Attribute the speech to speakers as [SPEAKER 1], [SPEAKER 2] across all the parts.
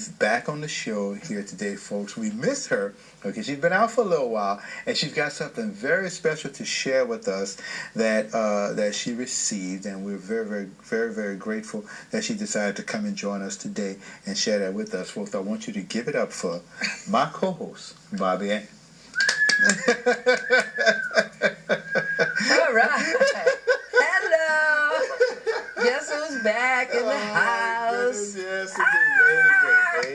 [SPEAKER 1] She's back on the show here today, folks. We miss her because she's been out for a little while, and she's got something very special to share with us that she received, and we're very, very, very, very grateful that she decided to come and join us today and share that with us, folks. I want you to give it up for my co-host, Bobby Ann.
[SPEAKER 2] All right. Hello. Guess who's back in the house?
[SPEAKER 1] Yes, indeed.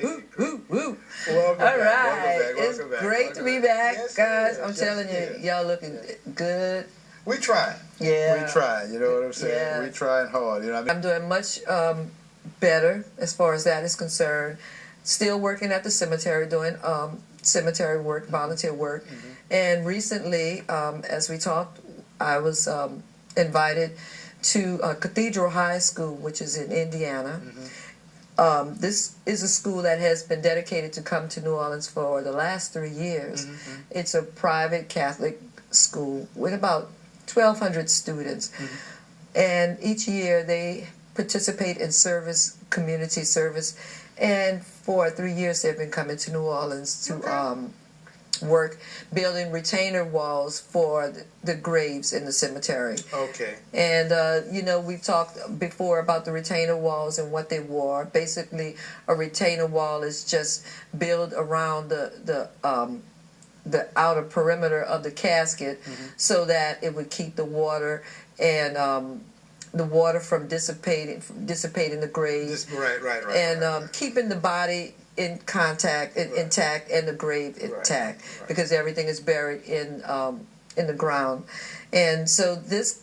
[SPEAKER 2] Woo, woo, woo.
[SPEAKER 1] Welcome
[SPEAKER 2] All
[SPEAKER 1] back.
[SPEAKER 2] right.
[SPEAKER 1] Welcome back.
[SPEAKER 2] It's great to be back,
[SPEAKER 1] Yes,
[SPEAKER 2] guys.
[SPEAKER 1] it
[SPEAKER 2] I'm
[SPEAKER 1] is.
[SPEAKER 2] telling
[SPEAKER 1] Yes,
[SPEAKER 2] you, y'all looking good.
[SPEAKER 1] We trying.
[SPEAKER 2] Yeah.
[SPEAKER 1] We trying. You know what I'm saying?
[SPEAKER 2] Yeah.
[SPEAKER 1] We trying hard. You know what I mean?
[SPEAKER 2] I'm doing much better as far as that is concerned. Still working at the cemetery, doing cemetery work, volunteer work.
[SPEAKER 1] Mm-hmm.
[SPEAKER 2] And recently, as we talked, I was invited to Cathedral High School, which is in Indiana.
[SPEAKER 1] Mm-hmm.
[SPEAKER 2] This is a school that has been dedicated to come to New Orleans for the last 3 years.
[SPEAKER 1] Mm-hmm.
[SPEAKER 2] It's a private Catholic school with about 1,200 students.
[SPEAKER 1] Mm-hmm.
[SPEAKER 2] And each year they participate in service, community service. And for 3 years they've been coming to New Orleans to work building retainer walls for the graves in the cemetery.
[SPEAKER 1] Okay.
[SPEAKER 2] And, we've talked before about the retainer walls and what they were. Basically, a retainer wall is just built around the outer perimeter of the casket so that it would keep the water and the water from dissipating the grave.
[SPEAKER 1] Right.
[SPEAKER 2] And keeping the body in contact, intact, and the grave intact, because everything is buried in the ground. And so this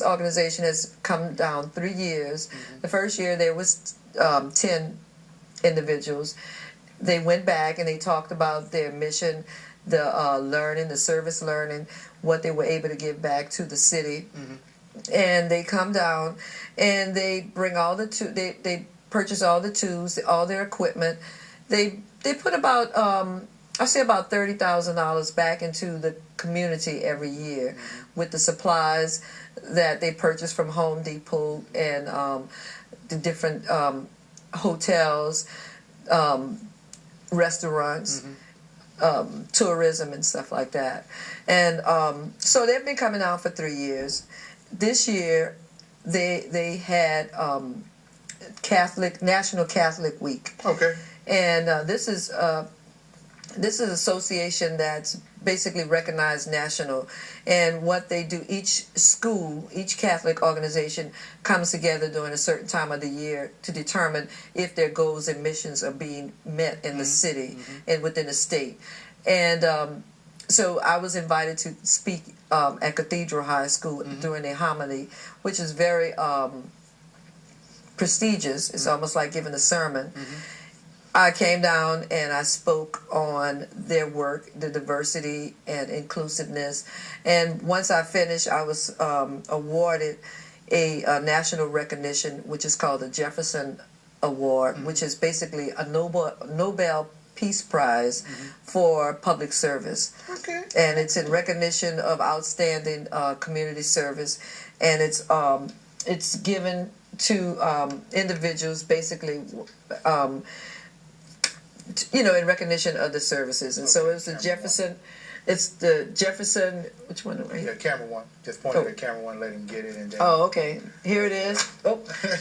[SPEAKER 2] organization has come down 3 years. The first year there was 10 individuals. They went back and they talked about their mission, the learning, the service learning, what they were able to give back to the city. And they come down and they bring all the they purchase all the tools, all their equipment. They put about I say about $30,000 back into the community every year with the supplies that they purchase from Home Depot and the different hotels, restaurants, tourism and stuff like that. And so they've been coming out for 3 years. This year they had National Catholic Week.
[SPEAKER 1] Okay.
[SPEAKER 2] And this is an association that's basically recognized national. And what they do, each school, each Catholic organization comes together during a certain time of the year to determine if their goals and missions are being met in the city and within the state. And so I was invited to speak at Cathedral High School during a homily, which is very prestigious. It's almost like giving a sermon. I came down and I spoke on their work, the diversity and inclusiveness. And once I finished, I was awarded a national recognition, which is called the Jefferson Award, which is basically a Nobel Peace Prize for public service.
[SPEAKER 1] Okay.
[SPEAKER 2] And it's in recognition of outstanding community service. And it's given to individuals basically in recognition of the services. And so it was the Jefferson, which one? Right?
[SPEAKER 1] Yeah, camera one. Just point at the camera one, let him get it. And then...
[SPEAKER 2] Oh, okay. Here it is. Oh,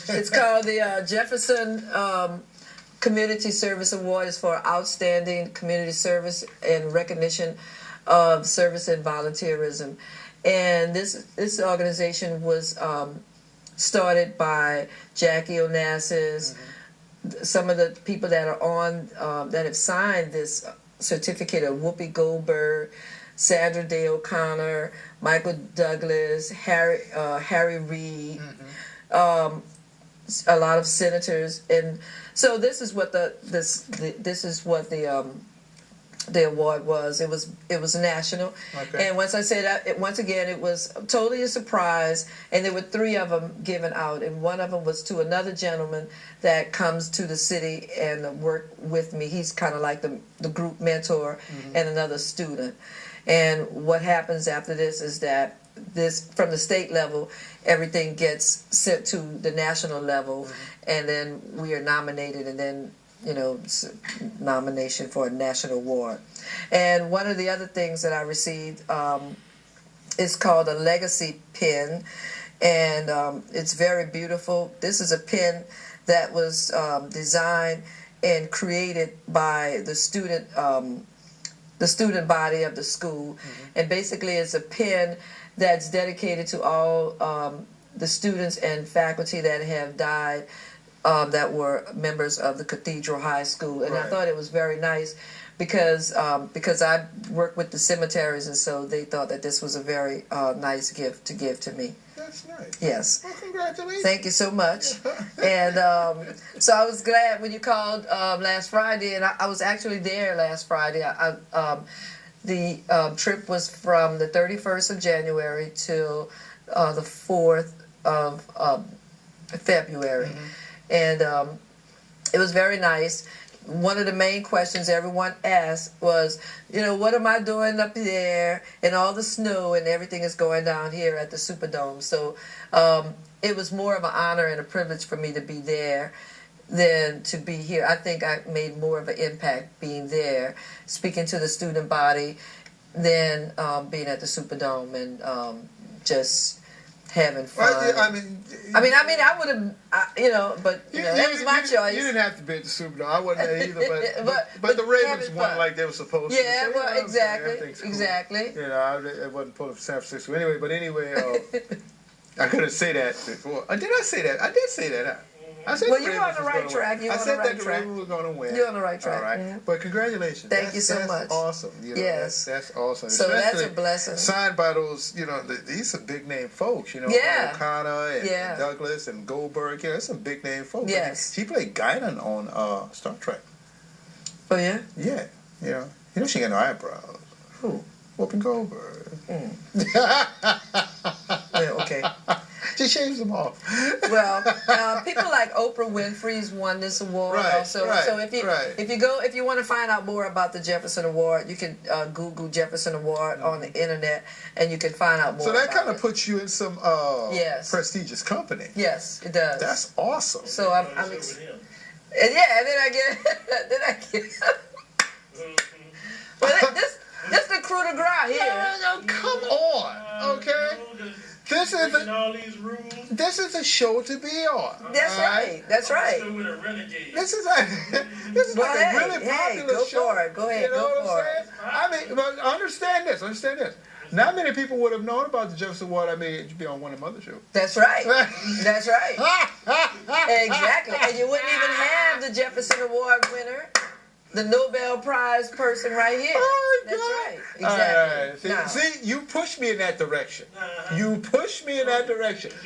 [SPEAKER 2] it's called the Jefferson Community Service Award. It's for outstanding community service and recognition of service and volunteerism. And this organization was started by Jackie Onassis. Some of the people that are on that have signed this certificate are Whoopi Goldberg, Sandra Day O'Connor, Michael Douglas, Harry Reid, a lot of senators, and so this is what the award was. It was national. Okay. And once I say that, once again, it was totally a surprise. And there were 3 of them given out, and one of them was to another gentleman that comes to the city and work with me. He's kind of like the group mentor, and another student. And what happens after this is that from the state level, everything gets sent to the national level, and then we are nominated, and then nomination for a national award. And one of the other things that I received is called a legacy pen, and it's very beautiful. This is a pen that was designed and created by the student body of the school, and basically it's a pen that's dedicated to all the students and faculty that have died that were members of the Cathedral High School, and I thought it was very nice because I work with the cemeteries, and so they thought that this was a very nice gift to give to me.
[SPEAKER 1] That's nice.
[SPEAKER 2] Yes.
[SPEAKER 1] Well, congratulations.
[SPEAKER 2] Thank you so much. And so I was glad when you called last Friday, and I was actually there last Friday. The trip was from the 31st of January till the 4th of February. And it was very nice. One of the main questions everyone asked was, what am I doing up there and all the snow and everything is going down here at the Superdome. So it was more of an honor and a privilege for me to be there than to be here. I think I made more of an impact being there, speaking to the student body, than being at the Superdome and just having fun.
[SPEAKER 1] I mean,
[SPEAKER 2] I would have, but that was my choice.
[SPEAKER 1] You didn't have to be at the Superdome. I wasn't there either, but the Ravens won like they were supposed to.
[SPEAKER 2] Yeah, well, exactly.
[SPEAKER 1] Cool. I wasn't pulling for San Francisco anyway. But anyway, I couldn't say that before. Did I say that? I did say that. I said
[SPEAKER 2] well, you're on the right track.
[SPEAKER 1] I said that the Ravens were going to win.
[SPEAKER 2] You're on the right track.
[SPEAKER 1] All right. But congratulations.
[SPEAKER 2] Thank you so much.
[SPEAKER 1] That's awesome.
[SPEAKER 2] Yes.
[SPEAKER 1] That's awesome.
[SPEAKER 2] So
[SPEAKER 1] especially
[SPEAKER 2] that's a blessing.
[SPEAKER 1] Signed by those, these are big name folks,
[SPEAKER 2] Yeah.
[SPEAKER 1] O'Connor and Douglas and Goldberg. Yeah, that's some big name folks.
[SPEAKER 2] Yes.
[SPEAKER 1] She played Guinan on Star Trek.
[SPEAKER 2] Oh, yeah?
[SPEAKER 1] Yeah. She got no eyebrows.
[SPEAKER 2] Who?
[SPEAKER 1] Whoopi Goldberg.
[SPEAKER 2] Yeah, okay.
[SPEAKER 1] She shaves them off.
[SPEAKER 2] Well, people like Oprah Winfrey's won this award also. So if you want to find out more about the Jefferson Award, you can Google Jefferson Award on the internet, and you can find out more.
[SPEAKER 1] So that kind of puts you in some prestigious company.
[SPEAKER 2] Yes, it does.
[SPEAKER 1] That's awesome.
[SPEAKER 2] So I'm and then I get. Well, this the crew de grace here.
[SPEAKER 1] No, come on, okay. This is a show to be on.
[SPEAKER 2] That's right. That's right.
[SPEAKER 1] This is like a really popular show.
[SPEAKER 2] Go ahead. Go for it.
[SPEAKER 1] I mean, but understand this. Not many people would have known about the Jefferson Award. You'd be on one of them other shows.
[SPEAKER 2] That's right. That's right. Exactly. And you wouldn't even have the Jefferson Award winner, the Nobel Prize person right here.
[SPEAKER 1] Oh,
[SPEAKER 2] that's right. Exactly.
[SPEAKER 1] Right. See, you push me in that direction.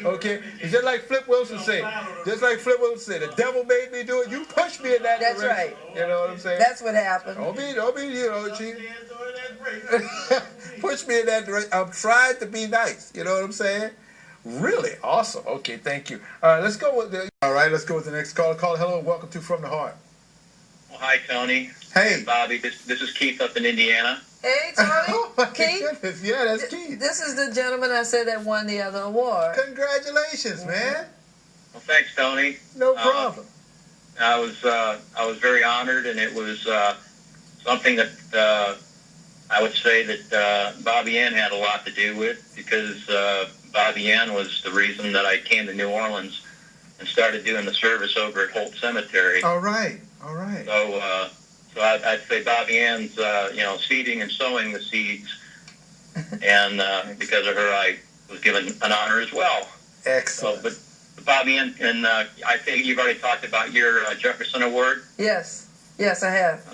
[SPEAKER 1] Okay? It's just like Flip Wilson said. The devil made me do it. You push me in that direction.
[SPEAKER 2] That's right.
[SPEAKER 1] You know what I'm saying?
[SPEAKER 2] That's what happened.
[SPEAKER 1] Don't be, she push me in that direction. I'm trying to be nice. You know what I'm saying? Really awesome. Okay, thank you. All right, let's go with the next caller. Hello, welcome to From the Heart.
[SPEAKER 3] Well, hi, Tony.
[SPEAKER 1] Hey.
[SPEAKER 3] Bobby. This is Keith up in Indiana.
[SPEAKER 2] Hey, Tony.
[SPEAKER 1] Oh, my
[SPEAKER 2] Keith?
[SPEAKER 1] goodness. Yeah, that's Keith.
[SPEAKER 2] This is the gentleman I said that won the other award.
[SPEAKER 1] Congratulations, man.
[SPEAKER 3] Well, thanks, Tony.
[SPEAKER 1] No problem.
[SPEAKER 3] I was very honored, and it was something that I would say that Bobby Ann had a lot to do with, because Bobby Ann was the reason that I came to New Orleans and started doing the service over at Holt Cemetery.
[SPEAKER 1] All right.
[SPEAKER 3] So I'd say Bobby Ann's, seeding and sowing the seeds, and because of her, I was given an honor as well.
[SPEAKER 1] Excellent.
[SPEAKER 3] So, but Bobby Ann, and I think you've already talked about your Jefferson Award.
[SPEAKER 2] Yes, I have.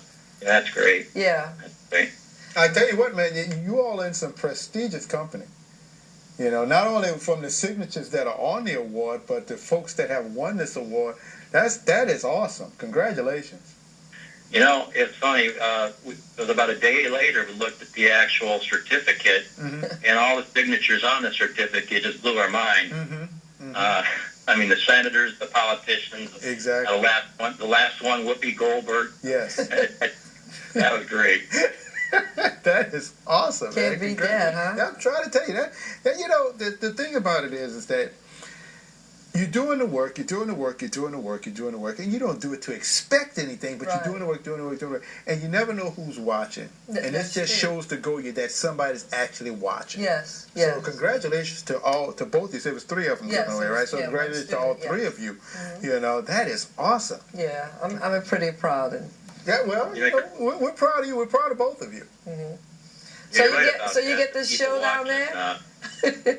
[SPEAKER 3] Yeah, that's great.
[SPEAKER 2] Yeah.
[SPEAKER 3] That's great.
[SPEAKER 1] I tell you what, man, you all in some prestigious company. Not only from the signatures that are on the award, but the folks that have won this award. That is awesome. Congratulations.
[SPEAKER 3] It's funny. It was about a day later, we looked at the actual certificate, and all the signatures on the certificate just blew our mind. The senators, the politicians.
[SPEAKER 1] Exactly.
[SPEAKER 3] The last one, Whoopi Goldberg.
[SPEAKER 1] Yes.
[SPEAKER 3] That was great.
[SPEAKER 1] That is awesome.
[SPEAKER 2] Can't beat that, huh?
[SPEAKER 1] I'm trying to tell you that. The thing about it is that you're doing the work, and you don't do it to expect anything, but
[SPEAKER 2] Right.
[SPEAKER 1] you're doing the work, and you never know who's watching. And this
[SPEAKER 2] That's
[SPEAKER 1] just
[SPEAKER 2] true.
[SPEAKER 1] shows to go you that somebody's actually watching.
[SPEAKER 2] Yes.
[SPEAKER 1] So congratulations to both of you. It was three of them
[SPEAKER 2] Yes,
[SPEAKER 1] giving away,
[SPEAKER 2] it was-
[SPEAKER 1] right? So
[SPEAKER 2] yeah,
[SPEAKER 1] congratulations
[SPEAKER 2] one
[SPEAKER 1] to all
[SPEAKER 2] student,
[SPEAKER 1] three of you. You know, that is awesome.
[SPEAKER 2] Yeah, I'm pretty proud. And
[SPEAKER 1] Yeah, well, you know, we're proud of you. We're proud of both of you.
[SPEAKER 2] So
[SPEAKER 3] You're
[SPEAKER 2] you
[SPEAKER 3] right
[SPEAKER 2] get-
[SPEAKER 3] about
[SPEAKER 2] so you
[SPEAKER 3] that.
[SPEAKER 2] get this
[SPEAKER 3] People
[SPEAKER 2] show down
[SPEAKER 3] watching,
[SPEAKER 2] there?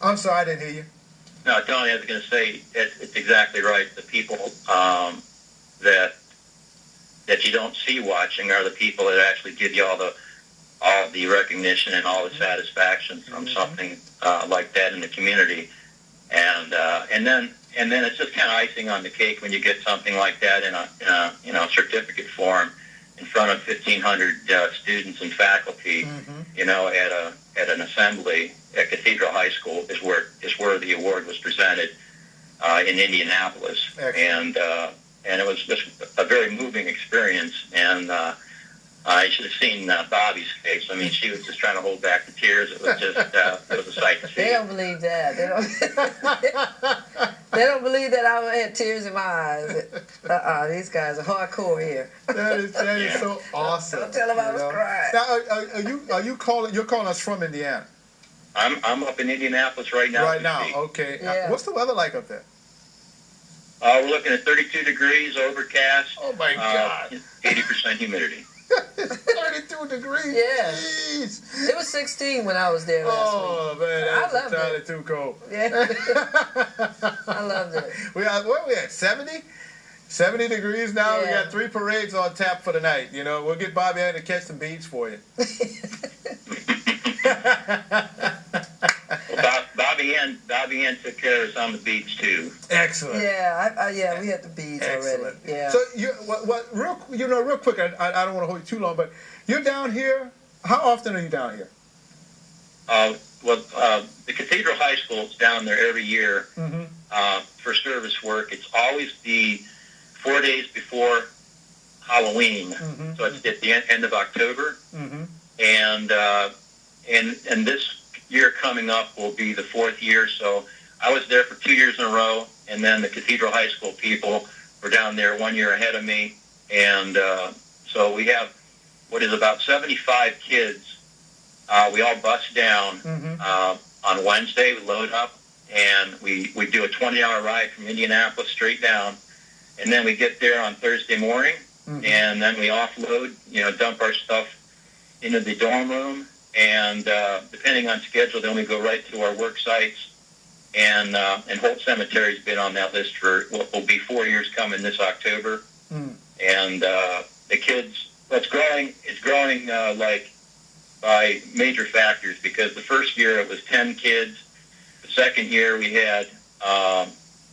[SPEAKER 1] I'm sorry, I didn't hear you.
[SPEAKER 3] No, Tony, I was going to say it's exactly right. The people that you don't see watching are the people that actually give you all the recognition and all the satisfaction from something like that in the community, and then it's just kind of icing on the cake when you get something like that in a certificate form in front of 1,500 students and faculty. You know, at an assembly at Cathedral High School is where the award was presented in Indianapolis.
[SPEAKER 1] Excellent.
[SPEAKER 3] And it was just a very moving experience. And I should have seen Bobby's face. I mean, she was just trying to hold back the tears. It was just it was a sight to see.
[SPEAKER 2] They don't believe that. They don't believe that I had tears in my eyes. These guys are hardcore here.
[SPEAKER 1] That is so awesome.
[SPEAKER 2] Don't tell them I was crying.
[SPEAKER 1] Now, you're calling us from Indiana
[SPEAKER 3] I'm up in Indianapolis right now.
[SPEAKER 1] right
[SPEAKER 3] as we
[SPEAKER 1] now.
[SPEAKER 3] speak.
[SPEAKER 1] Okay.
[SPEAKER 2] Yeah.
[SPEAKER 1] What's the weather like up there?
[SPEAKER 3] We're looking at 32 degrees, overcast.
[SPEAKER 1] Oh my God.
[SPEAKER 3] 80% humidity.
[SPEAKER 1] 32 degrees.
[SPEAKER 2] Yeah.
[SPEAKER 1] Jeez.
[SPEAKER 2] It was 16 when I was there last
[SPEAKER 1] Oh man,
[SPEAKER 2] I
[SPEAKER 1] that's
[SPEAKER 2] loved it.
[SPEAKER 1] entirely too cold.
[SPEAKER 2] week. Yeah, I loved it.
[SPEAKER 1] Where we at? 70? 70 degrees now. We
[SPEAKER 2] Yeah.
[SPEAKER 1] got 3 parades on tap for the night. You know, we'll get Bobby Ann to catch some beats for you.
[SPEAKER 3] Well, Bobby Ann took care of us on the beach too.
[SPEAKER 1] Excellent.
[SPEAKER 2] Yeah, we had the beads
[SPEAKER 1] Excellent.
[SPEAKER 2] already. Yeah.
[SPEAKER 1] So real quick, I don't want to hold you too long, but you're down here. How often are you down here?
[SPEAKER 3] The Cathedral High School is down there every year
[SPEAKER 1] Mm-hmm.
[SPEAKER 3] for service work. It's always the 4 days before Halloween,
[SPEAKER 1] Mm-hmm.
[SPEAKER 3] so it's at the end of October.
[SPEAKER 1] Mm-hmm.
[SPEAKER 3] And this year coming up will be the 4th year. So I was there for 2 years in a row, and then the Cathedral High School people were down there 1 year ahead of me, and so we have what is about 75 kids. We all bus down on Wednesday. We load up, and we do a 20-hour ride from Indianapolis straight down, and then we get there on Thursday morning, and then we offload, dump our stuff into the dorm room, and depending on schedule, then we go right to our work sites. And Holt Cemetery's been on that list for what will be 4 years coming this October. And the kids, it's growing like by major factors, because the first year it was 10 kids. The second year we had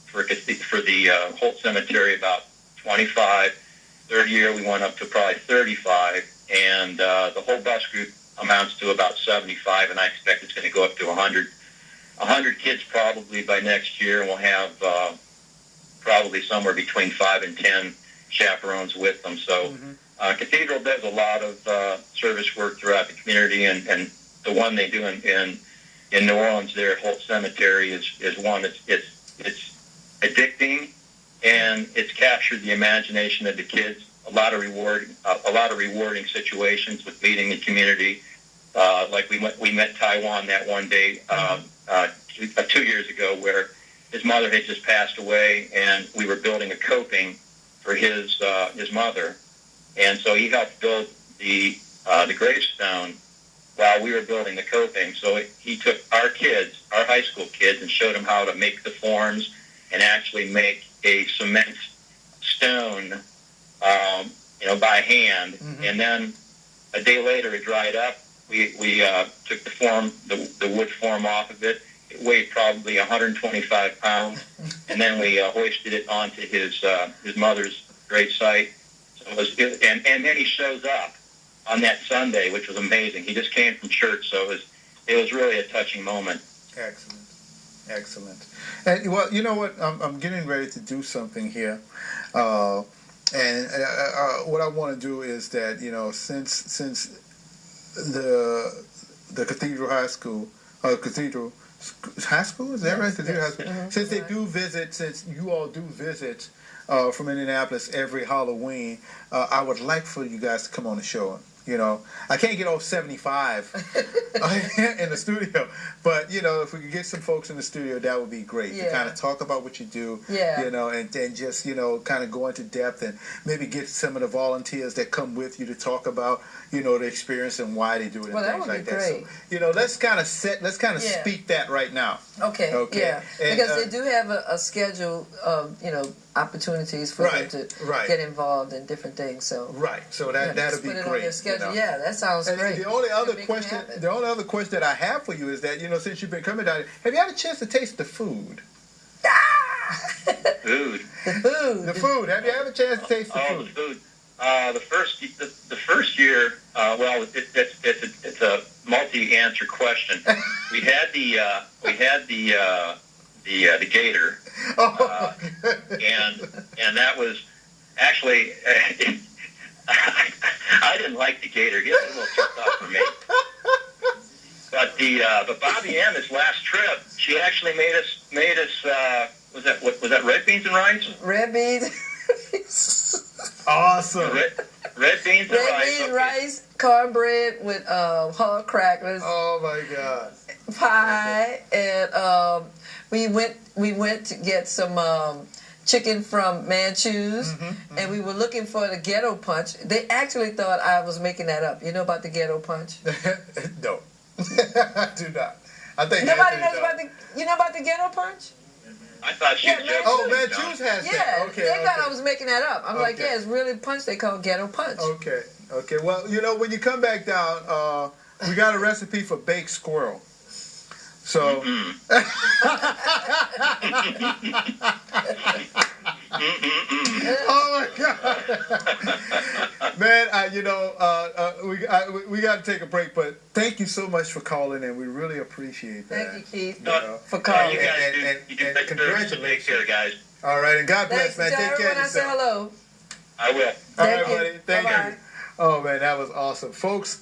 [SPEAKER 3] for the Holt Cemetery about 25. Third year we went up to probably 35, and the whole bus group amounts to about 75, and I expect it's going to go up to 100. 100 kids probably by next year, and we'll have probably somewhere between 5 and 10 chaperones with them. So Cathedral does a lot of service work throughout the community, and the one they do in New Orleans there at Holt Cemetery is one that's it's addicting, and it's captured the imagination of the kids. A lot of rewarding situations with meeting the community. Like we met Taiwan that one day 2 years ago, where his mother had just passed away, and we were building a coping for his mother, and so he helped build the gravestone while we were building the coping. So he took our high school kids, and showed them how to make the forms and actually make a cement stone, by hand. And then a day later, it dried up. We took the wood form off of it. It weighed probably 125 pounds, and then we hoisted it onto his mother's grave site. So and then he shows up on that Sunday, which was amazing. He just came from church, so it was really a touching moment.
[SPEAKER 1] Excellent. And well, you know what? I'm getting ready to do something here, and what I want to do is that since the Cathedral High School, Cathedral high school. Is that right? They do
[SPEAKER 2] yes.
[SPEAKER 1] high school. Since they do visit, since you all do visit from Indianapolis every Halloween, I would like for you guys to come on the show. You know, I can't get all 75 in the studio, but you know, if we could get some folks in the studio, that would be great to kind of talk about what you do. You know, and just kind of go into depth and maybe get some of the volunteers that come with you to talk about the experience and why they do it and
[SPEAKER 2] Well, that
[SPEAKER 1] things
[SPEAKER 2] would
[SPEAKER 1] like
[SPEAKER 2] be
[SPEAKER 1] that.
[SPEAKER 2] great.
[SPEAKER 1] So let's kind of speak that right now.
[SPEAKER 2] Okay. Yeah.
[SPEAKER 1] And,
[SPEAKER 2] Because they do have a schedule of opportunities for them to get involved in different things. So
[SPEAKER 1] so that'll be
[SPEAKER 2] put it
[SPEAKER 1] great.
[SPEAKER 2] on their schedule. Yeah, that sounds great.
[SPEAKER 1] The only other
[SPEAKER 2] Make it
[SPEAKER 1] question,
[SPEAKER 2] happen.
[SPEAKER 1] the only other question that I have for you is that since you've been coming down here, have you had a chance to taste the food?
[SPEAKER 3] Food.
[SPEAKER 1] The food. Have you had a chance to taste the
[SPEAKER 3] Oh,
[SPEAKER 1] food?
[SPEAKER 3] the food. The first year, well, it's a multi-answer question. We had the gator, and that was actually I didn't like the gator. He was a little too tough for me. But but Bobby Ann, this last trip, she actually made us was that red beans and rice?
[SPEAKER 2] Red beans.
[SPEAKER 1] Awesome.
[SPEAKER 3] Red beans and
[SPEAKER 2] Red
[SPEAKER 3] rice.
[SPEAKER 2] beans,
[SPEAKER 3] Okay.
[SPEAKER 2] rice, cornbread with hard crackers,
[SPEAKER 1] Oh my God.
[SPEAKER 2] pie, and we went to get some chicken from Manchew's, and we were looking for the ghetto punch. They actually thought I was making that up. You know about the ghetto punch?
[SPEAKER 1] No, I do not. I think
[SPEAKER 2] Nobody
[SPEAKER 1] Anthony
[SPEAKER 2] knows
[SPEAKER 1] does.
[SPEAKER 2] about the. You know about the ghetto punch?
[SPEAKER 3] I thought she
[SPEAKER 2] Yeah,
[SPEAKER 3] was
[SPEAKER 2] man.
[SPEAKER 3] joking.
[SPEAKER 1] Oh, Manchew's has that.
[SPEAKER 2] Yeah,
[SPEAKER 1] Okay.
[SPEAKER 2] they thought I was making that up. I'm like,
[SPEAKER 1] Okay.
[SPEAKER 2] yeah, it's really punch. They call it ghetto punch.
[SPEAKER 1] Okay. Well, when you come back down, we got a recipe for baked squirrel. So. Oh my God, man! We got to take a break, but thank you so much for calling in. We really appreciate that.
[SPEAKER 2] Thank you, Keith,
[SPEAKER 1] know.
[SPEAKER 2] for
[SPEAKER 3] You
[SPEAKER 2] calling.
[SPEAKER 3] guys
[SPEAKER 1] And
[SPEAKER 3] do take care,
[SPEAKER 1] congratulations.
[SPEAKER 3] take care, guys.
[SPEAKER 1] All right, and God bless,
[SPEAKER 2] Thanks,
[SPEAKER 1] man.
[SPEAKER 2] tell
[SPEAKER 1] Take care of
[SPEAKER 2] everyone I say
[SPEAKER 1] yourself.
[SPEAKER 2] hello.
[SPEAKER 3] I will.
[SPEAKER 1] All right,
[SPEAKER 2] Thank you.
[SPEAKER 1] buddy. Thank
[SPEAKER 2] Bye-bye.
[SPEAKER 1] you. Oh man, that was awesome, folks.